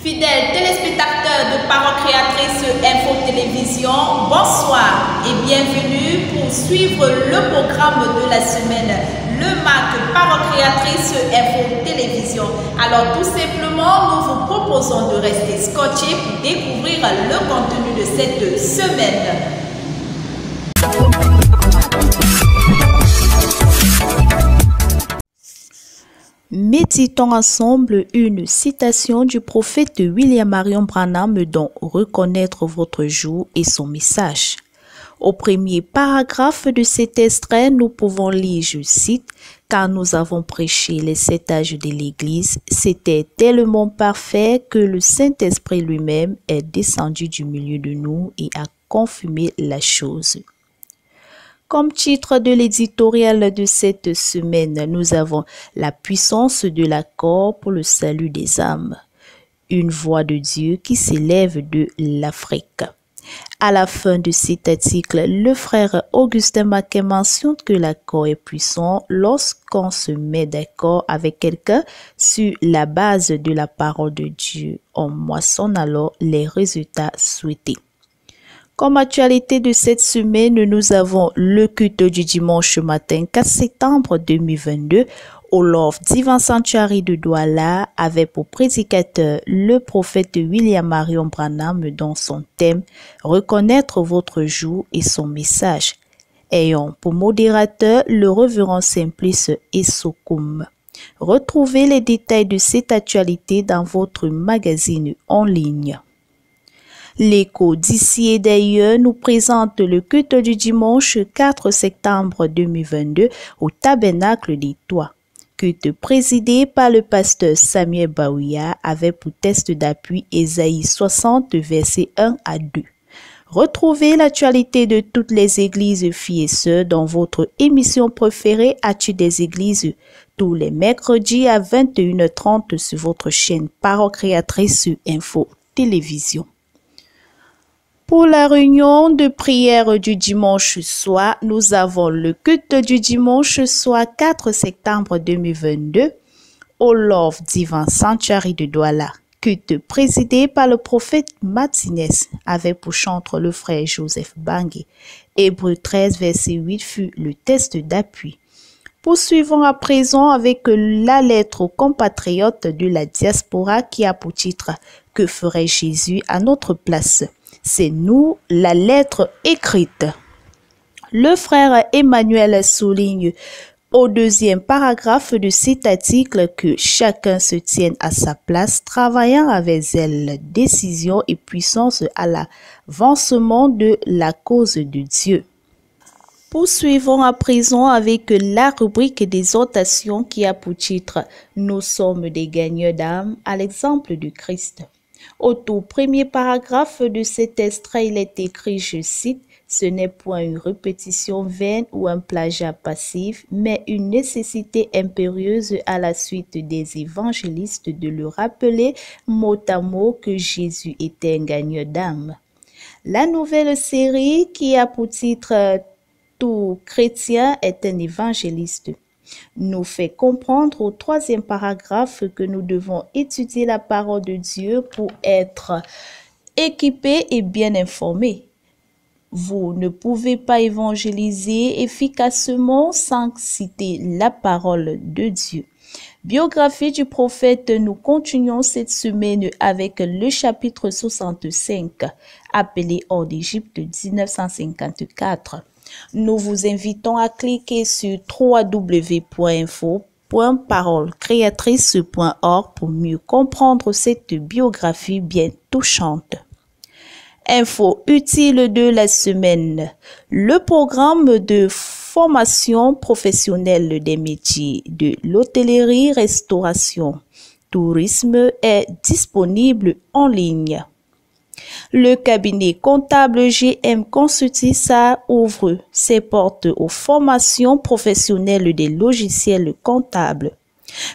Fidèles téléspectateurs de Parole Créatrice Info Télévision, bonsoir et bienvenue pour suivre le programme de la semaine, le MAC Parole Créatrice Info Télévision. Alors tout simplement, nous vous proposons de rester scotchés pour découvrir le contenu de cette semaine. Méditons ensemble une citation du prophète William Marion Branham dont reconnaître votre jour et son message. Au premier paragraphe de cet extrait, nous pouvons lire, je cite, « Car nous avons prêché les 7 âges de l'Église, c'était tellement parfait que le Saint-Esprit lui-même est descendu du milieu de nous et a confirmé la chose. » Comme titre de l'éditorial de cette semaine, nous avons la puissance de l'accord pour le salut des âmes. Une voix de Dieu qui s'élève de l'Afrique. À la fin de cet article, le frère Augustin Maquet mentionne que l'accord est puissant lorsqu'on se met d'accord avec quelqu'un sur la base de la parole de Dieu. On moissonne alors les résultats souhaités. Comme actualité de cette semaine, nous avons le culte du dimanche matin 4 septembre 2022 au Love Divine Sanctuary de Douala avec pour prédicateur le prophète William Marion Branham dans son thème « Reconnaître votre jour et son message » ayant pour modérateur le révérend Simplice Essokoum. Retrouvez les détails de cette actualité dans votre magazine en ligne. L'écho d'ici et d'ailleurs nous présente le culte du dimanche 4 septembre 2022 au Tabernacle des Toits. Culte présidé par le pasteur Samuel Baouya avec pour texte d'appui Ésaïe 60 versets 1 à 2. Retrouvez l'actualité de toutes les églises filles et sœurs dans votre émission préférée Actu des églises tous les mercredis à 21h30 sur votre chaîne Parole Créatrice Info Télévision. Pour la réunion de prière du dimanche soir, nous avons le culte du dimanche soir 4 septembre 2022 au Love Divine Sanctuary de Douala. Culte présidé par le prophète Martinez avec pour chantre le frère Joseph Bangé. Hébreux 13 verset 8 fut le texte d'appui. Poursuivons à présent avec la lettre aux compatriotes de la diaspora qui a pour titre « Que ferait Jésus à notre place ?» C'est nous, la lettre écrite. Le frère Emmanuel souligne au deuxième paragraphe de cet article que chacun se tienne à sa place, travaillant avec zèle, décision et puissance à l'avancement de la cause de Dieu. Poursuivons à présent avec la rubrique d'exhortation qui a pour titre « Nous sommes des gagneurs d'âme à l'exemple de Christ ». Au tout premier paragraphe de cet extrait, il est écrit, je cite, « Ce n'est point une répétition vaine ou un plagiat passif, mais une nécessité impérieuse à la suite des évangélistes de le rappeler mot à mot que Jésus était un gagneur d'âme. » La nouvelle série qui a pour titre « Tout chrétien est un évangéliste » nous fait comprendre au troisième paragraphe que nous devons étudier la parole de Dieu pour être équipés et bien informés. Vous ne pouvez pas évangéliser efficacement sans citer la parole de Dieu. Biographie du prophète, nous continuons cette semaine avec le chapitre 65, appelé Hors d'Égypte 1954. Nous vous invitons à cliquer sur www.info.parolecreatrice.org pour mieux comprendre cette biographie bien touchante. Info utile de la semaine. Le programme de formation professionnelle des métiers de l'hôtellerie-restauration, tourisme est disponible en ligne. Le cabinet comptable GM Consultissa ouvre ses portes aux formations professionnelles des logiciels comptables.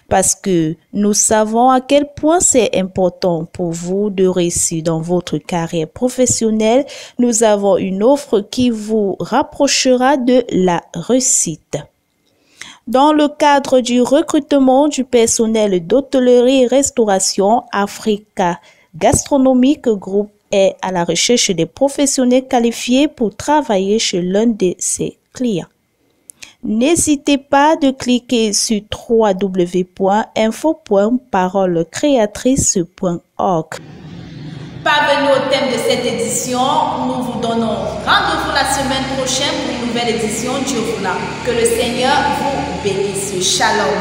Parce que nous savons à quel point c'est important pour vous de réussir dans votre carrière professionnelle, nous avons une offre qui vous rapprochera de la réussite. Dans le cadre du recrutement du personnel d'hôtellerie et restauration, Africa Gastronomique Group est à la recherche des professionnels qualifiés pour travailler chez l'un de ses clients. N'hésitez pas de cliquer sur www.info.parolecreatrice.org. Parvenus au thème de cette édition, nous vous donnons rendez-vous la semaine prochaine pour une nouvelle édition. Dieu vous là. Que le Seigneur vous bénisse. Shalom.